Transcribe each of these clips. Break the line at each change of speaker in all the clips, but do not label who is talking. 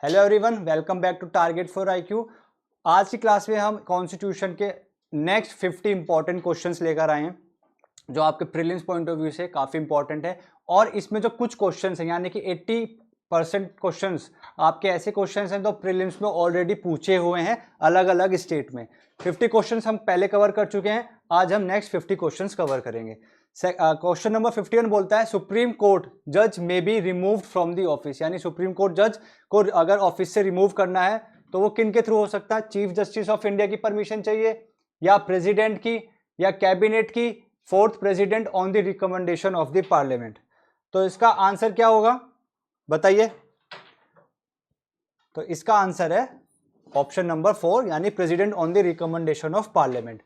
Hello everyone, welcome back to target for IQ. आज की class में हम कॉन्स्टिट्यूशन के नेक्स्ट 50 इंपॉर्टेंट क्वेश्चंस लेकर आए हैं जो आपके प्रीलिम्स पॉइंट ऑफ व्यू से काफ़ी इंपॉर्टेंट है। और इसमें जो कुछ क्वेश्चंस हैं यानी कि 80% क्वेश्चंस आपके ऐसे क्वेश्चंस हैं जो प्रीलिम्स में ऑलरेडी पूछे हुए हैं अलग अलग स्टेट में। 50 क्वेश्चंस हम पहले कवर कर चुके हैं, आज हम नेक्स्ट 50 क्वेश्चंस कवर करेंगे। क्वेश्चन नंबर 51 बोलता है सुप्रीम कोर्ट जज may be removed from the office, यानी सुप्रीम कोर्ट जज को अगर ऑफिस से रिमूव करना है तो वो किन के थ्रू हो सकता है? चीफ जस्टिस ऑफ इंडिया की परमिशन चाहिए, या प्रेसिडेंट की, या कैबिनेट की, fourth president on the recommendation of the parliament. तो इसका आंसर क्या होगा बताइए? तो इसका आंसर है ऑप्शन नंबर 4 यानी president on the recommendation of parliament.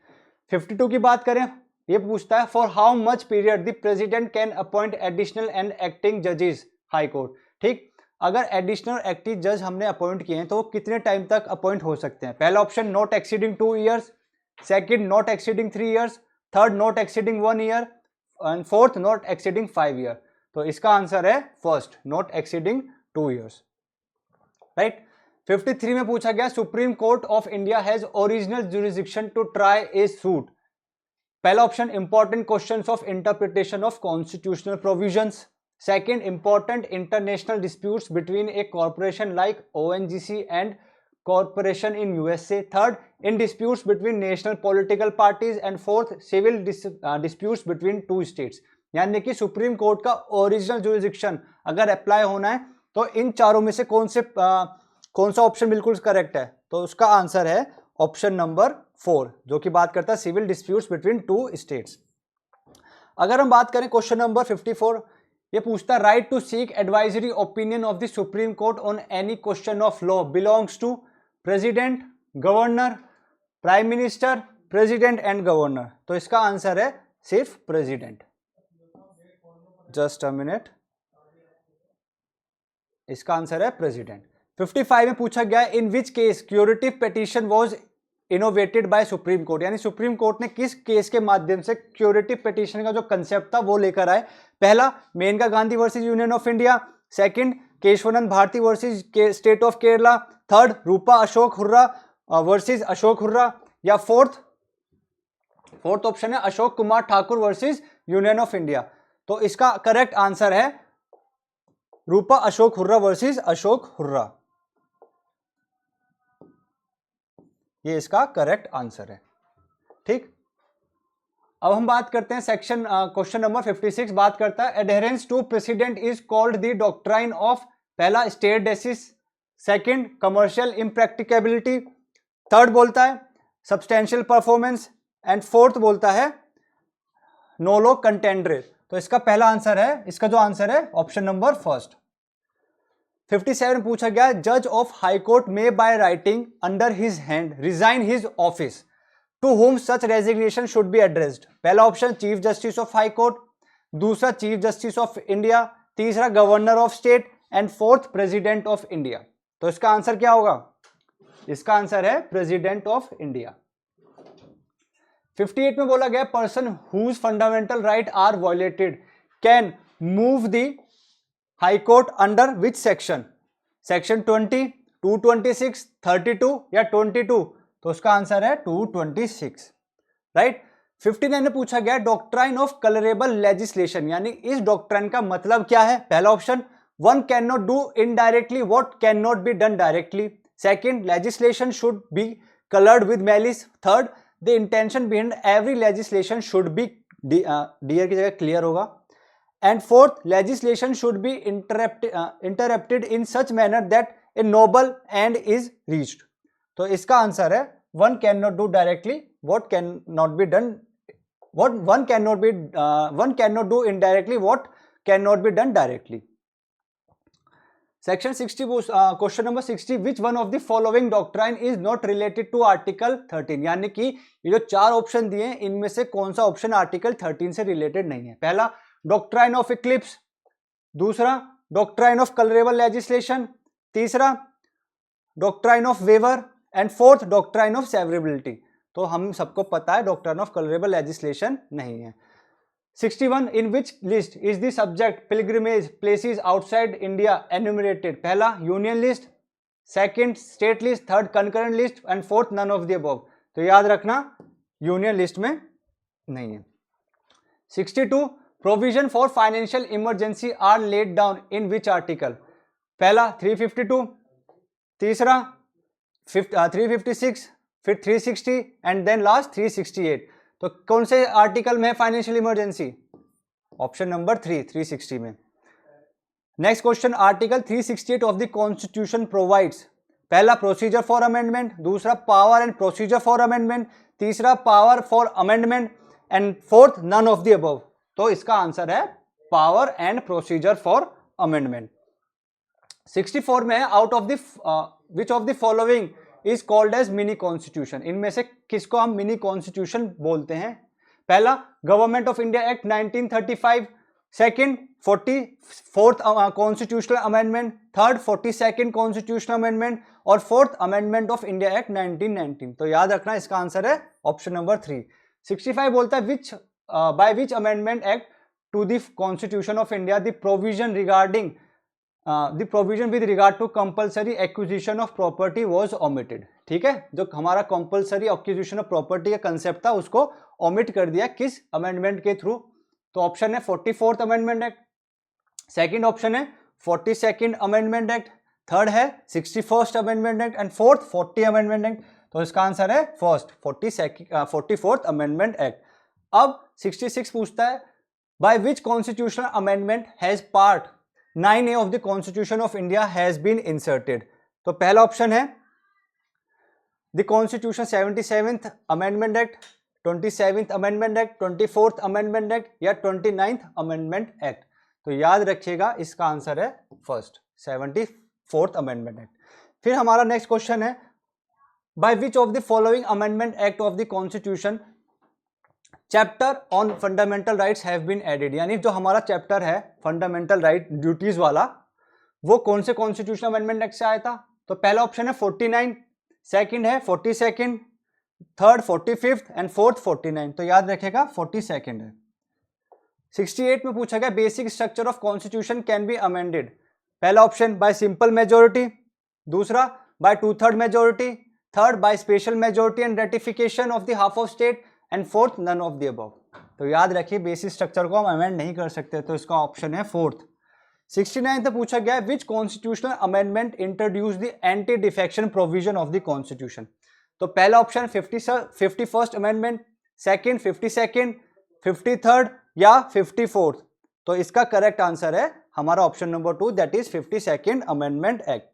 52 की बात करें, ये पूछता है for how much period the president can appoint additional and acting जजेस हाई कोर्ट। ठीक, अगर एडिशनल एक्टिव जज हमने अपॉइंट किए हैं तो वो कितने टाइम तक अपॉइंट हो सकते हैं? पहला option not exceeding 2 years, second not exceeding 3 years, third not exceeding 1 year and fourth not exceeding 5 year. तो इसका आंसर है first, not exceeding 2 years, right. 53 में पूछा गया supreme court of India has original jurisdiction to try a suit. पहला option important questions of interpretation of constitutional provisions, second important international disputes between a corporation like ONGC and corporation in USA, third in disputes between national political parties and fourth civil disputes between two states. यानी कि supreme court का original jurisdiction अगर apply होना है तो इन चारों में से कौन सा ऑप्शन बिल्कुल करेक्ट है? तो उसका आंसर है ऑप्शन नंबर 4 जो कि बात करता है civil disputes between two states. अगर हम बात करें क्वेश्चन नंबर 54, ये पूछता है right to seek advisory opinion of the supreme court on any question of law belongs to president, governor, prime minister, president and governor. तो इसका आंसर है सिर्फ प्रेसिडेंट। जस्ट अ मिनट, इसका आंसर है president. 55 में पूछा गया in which case curative petition was innovated by supreme court, यानी सुप्रीम कोर्ट ने किस केस के माध्यम से क्यूरेटिव पिटीशन का जो कंसेप्ट था वो लेकर आए? पहला Maneka Gandhi versus union of India, second Kesavananda Bharati versus state of Kerala, third Rupa Ashok Hurra versus Ashok Hurra, या फोर्थ ऑप्शन है Ashok Kumar Thakur versus union of India. तो इसका करेक्ट आंसर है रूपा अशोक हुर्रा वर्सेस अशोक हुर्रा, ये इसका करेक्ट आंसर है। ठीक, अब हम बात करते हैं सेक्शन क्वेश्चन नंबर 56 बात करता है adherence to precedent is called the doctrine of, पहला stare decisis, second commercial impracticability, third बोलता है सब्सटेंशियल परफॉर्मेंस एंड फोर्थ बोलता है नोलो कंटेंडरे। तो इसका पहला आंसर है, इसका जो आंसर है ऑप्शन नंबर फर्स्ट। 57 पूछा गया जज of high court may by writing under his hand resign his office to whom such resignation should be addressed. पहला option chief justice of high court, दूसरा चीफ जस्टिस ऑफ इंडिया, तीसरा governor of state and fourth president of India. तो इसका answer क्या होगा? इसका answer है president of India. 58 में बोला गया person whose fundamental right are violated can move the high court under which section? Section 20, 226, 32 या 22? तो उसका आंसर है 226, राइट। 59 में पूछा गया डॉक्ट्राइन ऑफ कलरेबल लेजिस्लेशन, यानी इस डॉक्ट्राइन का मतलब क्या है? पहला option one can not do indirectly what can not be done directly, second legislation should be coloured with malice, third the intention behind every legislation should be, dear की जगह clear होगा, and fourth legislation should be interrupted in such manner that a noble end is reached। तो इसका answer है one cannot do directly what cannot be done, what one cannot do indirectly what cannot be done directly। Section 60 question number 60 which one of the following doctrine is not related to article 13, यानी कि ये जो चार option दिए हैं इनमें से कौन सा ऑप्शन आर्टिकल 13 से रिलेटेड नहीं है? पहला डॉक्ट्राइन ऑफ इक्लिप्स, दूसरा डॉक्ट्राइन ऑफ कलरेबल लेजिस्लेशन, तीसरा doctrine of waiver and fourth doctrine of severability. तो हम सबको पता है डॉक्ट्राइन ऑफ कलरेबल लेजिस्लेशन नहीं है। 61 in which list is the subject pilgrimage places outside India enumerated? पहला union list, second state list, third concurrent list and fourth none of the above. तो याद रखना यूनियन लिस्ट में नहीं है। 62 provision for financial emergency are laid down in which article? पहला 352, तीसरा 356, फिर 360 एंड देन लास्ट 368। तो कौन से आर्टिकल में है फाइनेंशियल इमरजेंसी? ऑप्शन नंबर 360 में। Next question, article 368 of the constitution provides, पहला प्रोसीजर फॉर अमेंडमेंट, दूसरा power and procedure for amendment, तीसरा power for amendment and fourth none of the above. तो इसका आंसर है power and procedure for amendment. 64 में है out of the which of the following is called as mini constitution? इनमें से किसको हम मिनी कॉन्स्टिट्यूशन बोलते हैं? पहला government of India act 1935, second 44th constitutional amendment, third 42nd constitutional amendment और fourth amendment of India act 1919। तो याद रखना इसका आंसर है ऑप्शन नंबर 3। 65 बोलता है which by which amendment act to the constitution of India the provision regarding the provision with regard to compulsory acquisition of property was omitted. ठीक है, जो हमारा कंपल्सरी एक्विजिशन ऑफ प्रॉपर्टी का concept था उसको omit कर दिया किस अमेंडमेंट के थ्रू? तो ऑप्शन है 44th amendment act, second option है 42nd अमेंडमेंट एक्ट, थर्ड है 61st amendment act and fourth 40 amendment act. तो इसका आंसर है फर्स्ट 44th अमेंडमेंट एक्ट। अब 66 पूछता है by which constitutional amendment has part 9A of the constitution of India has been inserted? तो पहला option है the constitution 77th amendment act, 27th amendment act, 24th amendment act या 29th amendment act. तो याद रखिएगा इसका आंसर है first 74th amendment act. फिर हमारा नेक्स्ट क्वेश्चन है by which of the following amendment act of the constitution chapter on fundamental rights have been added? यानी जो हमारा चैप्टर है फंडामेंटल राइट ड्यूटीज वाला वो कौन से कॉन्स्टिट्यूशन अमेंडमेंट एक्ट से आया था? तो पहला ऑप्शन है 49, सेकंड है 42nd, third 45th and fourth 49। तो याद रखेगा 42nd है। 68 में पूछा गया basic structure of constitution can be amended? पहला ऑप्शन बाय सिंपल मेजोरिटी, दूसरा by 2/3 majority, third by special majority and ratification of the half of state and fourth none of the above. तो याद रखिए basic structure को हम amend नहीं कर सकते, तो इसका ऑप्शन है फोर्थ। 69 में पूछा गया which constitutional amendment introduce the anti defection provision of the constitution? तो पहला option 51st amendment, second 52nd, 53rd या 54th। तो इसका करेक्ट आंसर है हमारा option number 2 that is 52nd amendment act.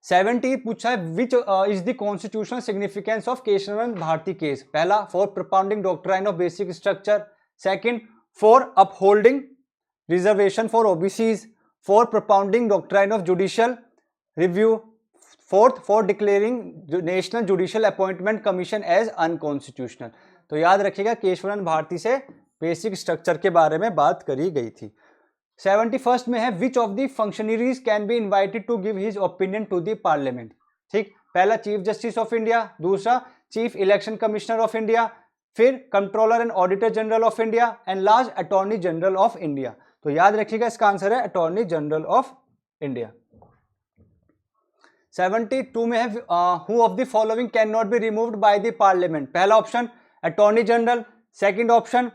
70 पूछा है which is the constitutional significance of Keshavchandra Bharati case? पहला for propounding doctrine of basic structure, second for upholding reservation for OBCs, for propounding doctrine of judicial review, fourth for declaring national judicial appointment commission as unconstitutional. तो याद रखिएगा केशवचंद्र भारती से basic structure के बारे में बात करी गई थी। 71st में है which of the functionaries can be invited to give his opinion to the parliament? ठीक, पहला चीफ जस्टिस ऑफ इंडिया, दूसरा chief election commissioner of India, फिर controller and auditor general of India and last attorney general of India. तो याद रखिएगा इसका answer है attorney general of India. 72 में है who of the following can not be removed by the parliament? पहला option attorney general, second option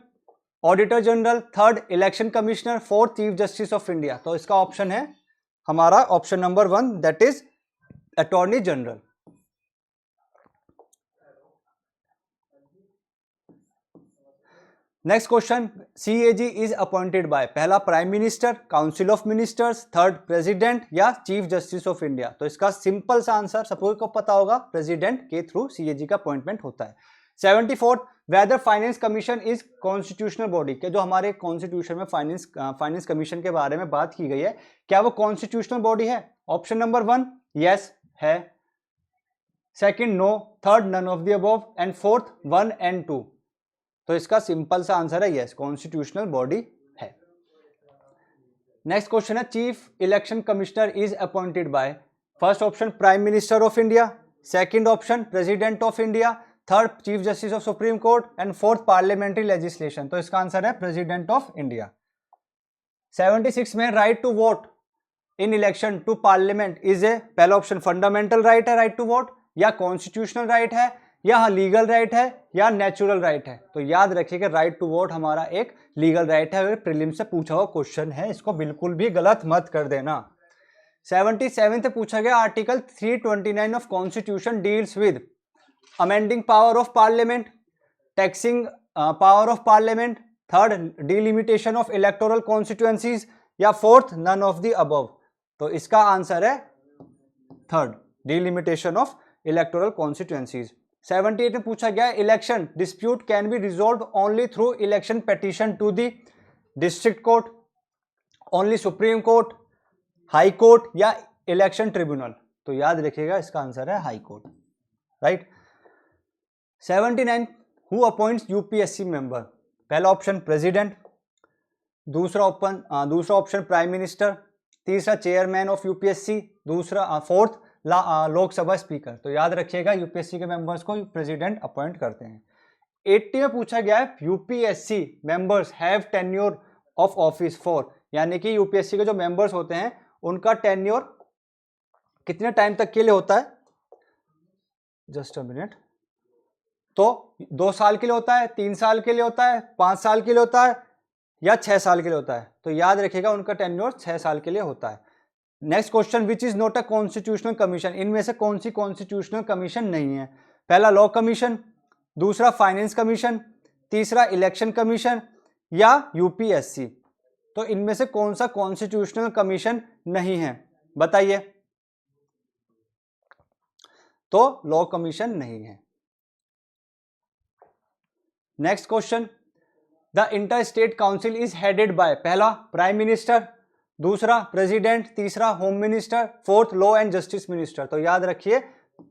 auditor general, third election commissioner, fourth chief justice of India. तो इसका option है हमारा option number 1 that is attorney general. Next question, CAG is appointed by? पहला prime minister, council of ministers, third president या chief justice of India? तो इसका simple सा answer सबको को पता होगा, प्रेसिडेंट के थ्रू CAG का अपॉइंटमेंट होता है। 74 whether finance commission is constitutional body? के जो हमारे कॉन्स्टिट्यूशन में फाइनेंस कमीशन के बारे में बात की गई है, क्या वो कॉन्स्टिट्यूशनल बॉडी है? ऑप्शन नंबर 1 यस है, second no, third none of the above and fourth 1 and 2। तो इसका सिंपल सा आंसर है यस, कॉन्स्टिट्यूशनल बॉडी है। नेक्स्ट क्वेश्चन है chief election commissioner is appointed by? First option prime minister of India, second option president of India, third chief justice of supreme court and fourth parliamentary legislation. तो इसका answer है president of India. 76 में right to vote in election to parliament is a, पहला option fundamental right है, right to vote, या constitutional right है, या legal right है, या नेचुरल राइट है। तो याद रखिएगा राइट टू वोट हमारा एक लीगल राइट है, प्रीलिम से पूछा हुआ क्वेश्चन है, इसको बिल्कुल भी गलत मत कर देना। 77 पूछा गया article 329 of constitution deals with amending power of parliament, taxing power of parliament, third delimitation of electoral constituencies, या fourth none of the above. तो इसका आंसर है third, delimitation of electoral constituencies. 78 में पूछा गया election dispute can be resolve only through election petition to the district court, only supreme court, high court, या election tribunal. तो याद रखिएगा इसका आंसर है high court, right. 79 who appoints UPSC member, पहला ऑप्शन प्रेसिडेंट, दूसरा ऑप्शन प्राइम मिनिस्टर, तीसरा chairman of UPSC, दूसरा फोर्थ लोकसभा स्पीकर। तो याद रखिएगा यूपीएससी के मेंबर्स को प्रेसिडेंट अपॉइंट करते हैं। 80 में पूछा गया है UPSC members have tenure of office for, यानी कि यूपीएससी के जो मेंबर्स होते हैं उनका टेन्योर कितने टाइम तक के लिए होता है, जस्ट अ मिनट, तो 2 साल के लिए होता है, 3 साल के लिए होता है, 5 साल के लिए होता है, या 6 साल के लिए होता है। तो याद रखिएगा उनका टेन्योर 6 साल के लिए होता है। Next question, which is not a constitutional commission, इनमें से कौन सी कॉन्स्टिट्यूशनल कमीशन नहीं है, पहला लॉ कमीशन, दूसरा फाइनेंस कमीशन, तीसरा इलेक्शन कमीशन, या यूपीएससी। तो इनमें से कौन सा कॉन्स्टिट्यूशनल कमीशन नहीं है, बताइए। तो लॉ कमीशन नहीं है। Next question, the inter state council is headed by, पहला प्राइम मिनिस्टर, दूसरा प्रेसिडेंट, तीसरा home minister, fourth law and justice minister. तो याद रखिए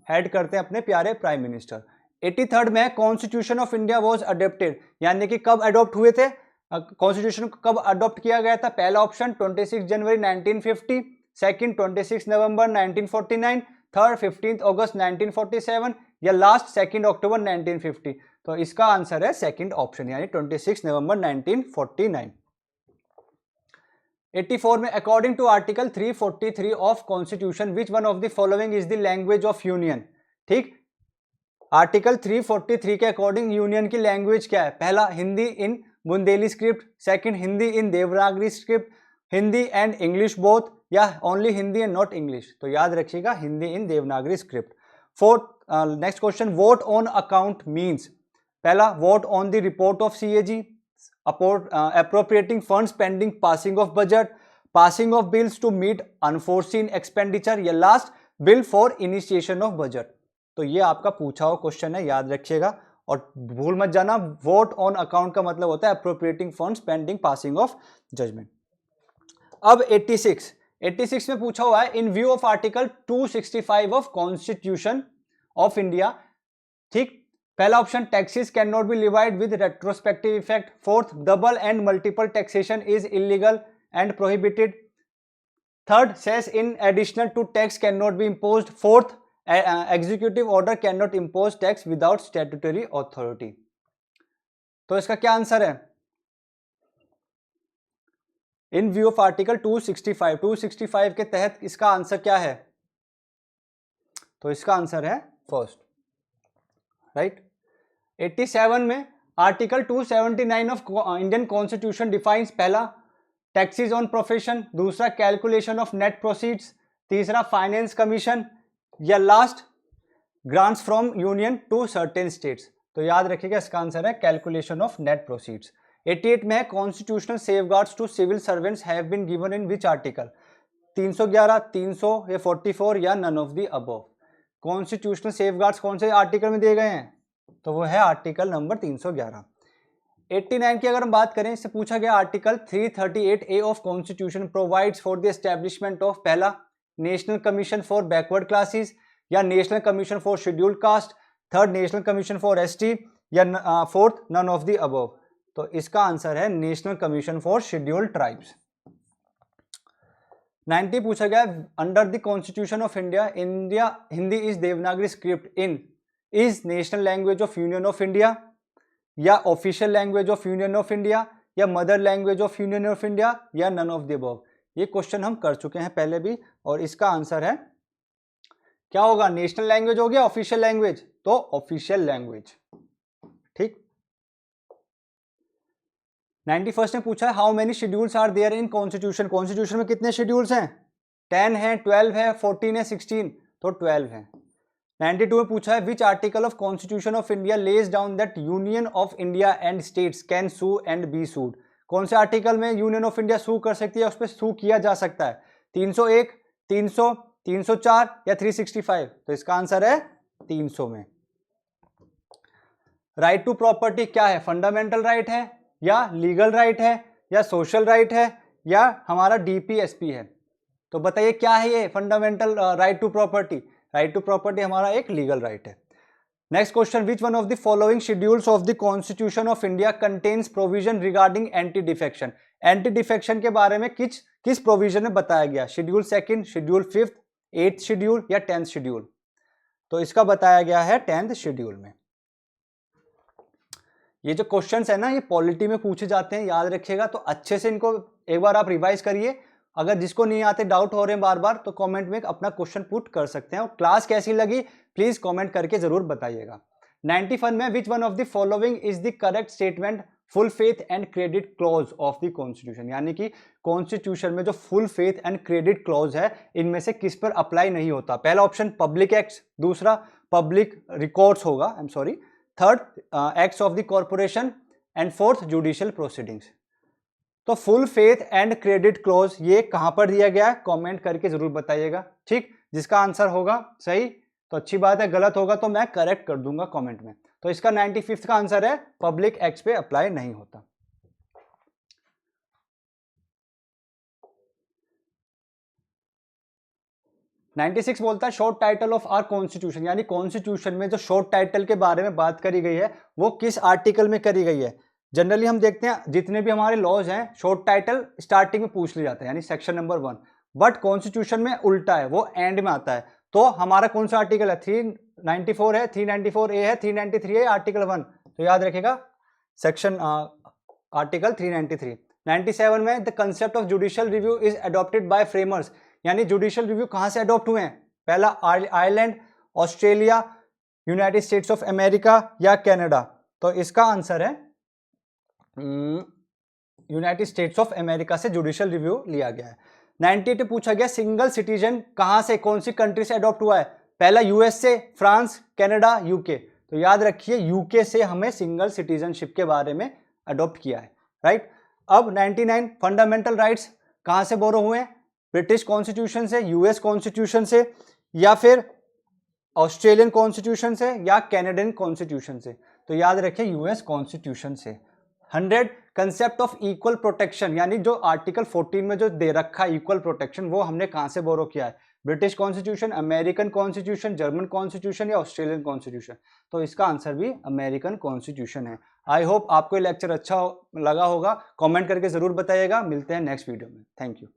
हेड करते हैं अपने प्यारे प्राइम मिनिस्टर। 83rd में constitution of India was adopted, यानी कि कब अडॉप्ट हुए थे, कॉन्स्टिट्यूशन को कब अडॉप्ट किया गया था, पहला ऑप्शन 26 जनवरी 1950, सेकंड 26 नवंबर 1949, थर्ड 15 अगस्त 1947, या लास्ट 2 अक्टूबर 1950। तो इसका आंसर है सेकंड ऑप्शन, यानी 26 नवंबर 1949। 84 में according to article 343 of constitution which one of the following is the language of union. ठीक, आर्टिकल 343 के अकॉर्डिंग यूनियन की लैंग्वेज क्या है, पहला Hindi in Bundeli script, second Hindi in Devanagari script, Hindi and English both, या only Hindi and not English. तो याद रखिएगा Hindi in Devanagari script. Fourth, next question, vote on account means, पहला vote on the report of CAG, appropriating funds pending passing of budget, passing of bills to meet unforeseen expenditure, या last bill for initiation of budget. तो ये आपका पूछा हुआ question है, याद रखिएगा और भूल मत जाना, वोट ऑन अकाउंट का मतलब होता है appropriating funds pending passing of judgment. अब 86 में पूछा हुआ है in view of article 265 of constitution of India. ठीक, पहला option taxes can not be levied with retrospective effect, fourth double and multiple taxation is illegal and prohibited, third cess in additional to tax can not be imposed, fourth executive order can not impose tax without statutory authority. तो इसका क्या answer है, in view of article 265 के तहत इसका answer क्या है, तो इसका आंसर है फर्स्ट, राइट। 87 में article 279 of Indian constitution defines, पहला टैक्सेस ऑन प्रोफेशन, दूसरा कैलकुलेशन ऑफ नेट प्रोसीड्स, तीसरा फाइनेंस कमीशन, या last grants from union to certain states. तो याद रखिएगा इसका आंसर है कैलकुलेशन ऑफ नेट प्रोसीड्स। 88 में constitutional safeguards to civil servants have been given in which article, 311, 300 या 44, या none of the above. Constitutional safeguards कौन से आर्टिकल में दिए गए हैं, तो वो है आर्टिकल नंबर 311। 89 की अगर हम बात करें, इससे पूछा गया article 338A of constitution provides for the establishment of, पहला national commission for backward classes, या national commission for scheduled caste, third national commission for ST, या fourth none of the above. तो इसका आंसर है national commission for scheduled tribes. 90 पूछा गया under the constitution of India Hindi is Devanagari script in is national language of union of India, या official language of union of India, या mother language of union of India, या none of the above. ये question हम कर चुके हैं पहले भी, और इसका आंसर है क्या होगा, नेशनल लैंग्वेज हो गया, ऑफिशियल लैंग्वेज, तो ऑफिशियल लैंग्वेज। ठीक। 91 ने पूछा है how many schedules are there in constitution, constitution में कितने शेड्यूल्स हैं, 10 है, 12 है, 14 है, 16, तो 12 है। 92 में पूछा है which article of constitution of India lays down that union of India and states can sue and be sued, कौन से आर्टिकल में यूनियन ऑफ इंडिया सू कर सकती है, उस पर सू किया जा सकता है, 301, 300, 304 या 365, तो इसका आंसर है 300 में। राइट टू प्रॉपर्टी क्या है, फंडामेंटल राइट है या लीगल राइट है या सोशल राइट है या हमारा डीपीएसपी है, तो बताइए क्या है ये fundamental right to property, right to property हमारा एक लीगल राइट है। Next question, which one of the following schedules of the constitution of India contains provision regarding anti defection, anti defection के बारे में किस प्रोविजन में बताया गया, शेड्यूल 2, शेड्यूल 5, 8th शेड्यूल या 10th शेड्यूल, तो इसका बताया गया है 10th शेड्यूल में। ये जो क्वेश्चंस है ना ये पॉलिटी में पूछे जाते हैं, याद रखिएगा, तो अच्छे से इनको एक बार आप रिवाइज करिए। अगर जिसको नहीं आते, डाउट हो रहे हैं बार बार, तो कमेंट में अपना क्वेश्चन पुट कर सकते हैं। और क्लास कैसी लगी प्लीज कमेंट करके जरूर बताइएगा। 91 में which one of the following is the correct statement full faith and credit clause of the constitution, यानी कि कॉन्स्टिट्यूशन में जो full faith and credit clause है इनमें से किस पर अप्लाई नहीं होता। पहला ऑप्शन पब्लिक एक्ट्स, दूसरा पब्लिक रिकॉर्ड्स होगा, I am sorry, third acts of the corporation and fourth judicial proceedings. तो full faith and credit clause ये कहां पर दिया गया है, कमेंट करके जरूर बताइएगा। ठीक, जिसका आंसर होगा सही तो अच्छी बात है, गलत होगा तो मैं करेक्ट कर दूंगा कमेंट में। तो इसका 95th का आंसर है पब्लिक एक्ट्स पे अप्लाई नहीं होता। नाइन्टी 96 बोलता है short title of our constitution, यानी कॉन्स्टिट्यूशन में जो शॉर्ट टाइटल के बारे में बात करी गई है वो किस आर्टिकल में करी गई है। जनरली हम देखते हैं जितने भी हमारे लॉज हैं शॉर्ट टाइटल स्टार्टिंग में पूछ लिए जाते हैं, यानी सेक्शन नंबर 1, बट कॉन्स्टिट्यूशन में उल्टा है, वो एंड में आता है। तो हमारा कौन सा आर्टिकल है, 394 है, 394A है, 393 है, आर्टिकल 1, तो याद रखेगा सेक्शन आर्टिकल 393। 97 में the concept of judicial review is adopted by framers, यानी जुडिशियल रिव्यू कहां से अडॉप्ट हुए हैं, पहला Ireland, Australia, United states of America या कनाडा, तो इसका आंसर है यूनाइटेड स्टेट्स ऑफ अमेरिका से जुडिशियल रिव्यू लिया गया है। 98 पूछा गया सिंगल सिटीजन कहां से, कौन सी कंट्री से अडॉप्ट हुआ है, पहला यूएस से, फ्रांस, कनाडा, यूके, तो याद रखिए यूके से हमें सिंगल सिटीजनशिप के बारे में अडॉप्ट किया है, राइट। अब 99 फंडामेंटल राइट्स कहां से बोरो हुए हैं, ब्रिटिश कॉन्स्टिट्यूशन से, यूएस कॉन्स्टिट्यूशन से या फिर ऑस्ट्रेलियन कॉन्स्टिट्यूशन से या कैनेडियन कॉन्स्टिट्यूशन से, तो याद रखिए यूएस कॉन्स्टिट्यूशन से। 100 कंसेप्ट ऑफ इक्वल प्रोटेक्शन, यानी जो आर्टिकल 14 में जो दे रखा है इक्वल प्रोटेक्शन, वो हमने कहां से बोरो किया है, British constitution, American constitution, German constitution या ऑस्ट्रेलियन कॉन्स्टिट्यूशन, तो इसका आंसर भी अमेरिकन कॉन्स्टिट्यूशन है। आई होप आपको ये लेक्चर अच्छा लगा होगा, कमेंट करके जरूर बताइएगा। मिलते हैं नेक्स्ट वीडियो में, थैंक यू।